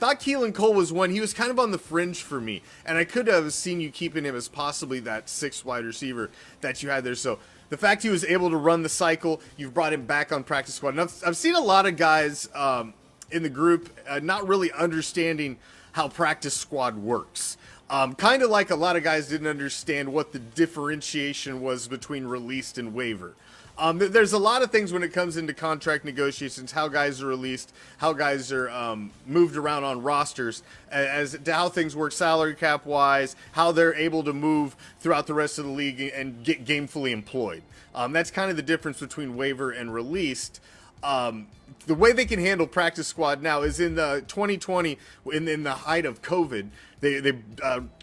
thought Keelan Cole was one. He was kind of on the fringe for me, and I could have seen you keeping him as possibly that sixth wide receiver that you had there. So the fact he was able to run the cycle, you've brought him back on practice squad. And I've seen a lot of guys in the group not really understanding how practice squad works. Kind of like a lot of guys didn't understand what the differentiation was between released and waiver. There's a lot of things when it comes into contract negotiations, how guys are released, how guys are moved around on rosters, as to how things work salary cap wise, how they're able to move throughout the rest of the league and get gamefully employed. That's kind of the difference between waiver and released. The way they can handle practice squad now is in the 2020, in the height of COVID, they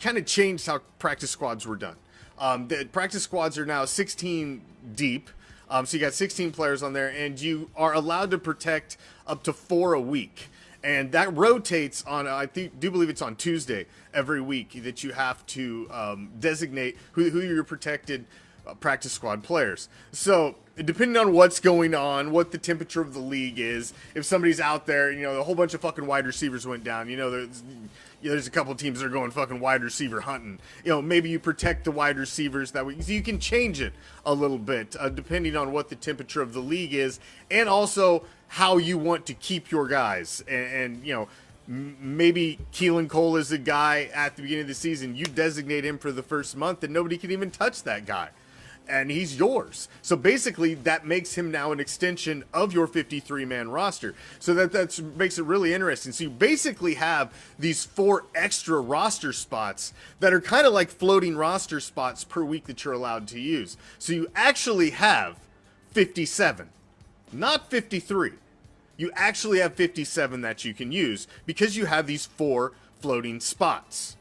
kind of changed how practice squads were done. The practice squads are now 16 deep. So you got 16 players on there, and you are allowed to protect up to 4 a week. And that rotates on, do believe it's on Tuesday every week that you have to designate who your protected practice squad players. So depending on what's going on, what the temperature of the league is, if somebody's out there, a whole bunch of fucking wide receivers went down, there's a couple of teams that are going fucking wide receiver hunting. Maybe you protect the wide receivers that way. So you can change it a little bit depending on what the temperature of the league is, and also how you want to keep your guys. And maybe Keelan Cole is a guy at the beginning of the season. You designate him for the first month, and nobody can even touch that guy. And he's yours. So basically, that makes him now an extension of your 53-man roster. So that makes it really interesting. So you basically have these 4 extra roster spots that are kind of like floating roster spots per week that you're allowed to use. So you actually have 57, not 53. You actually have 57 that you can use because you have these 4 floating spots.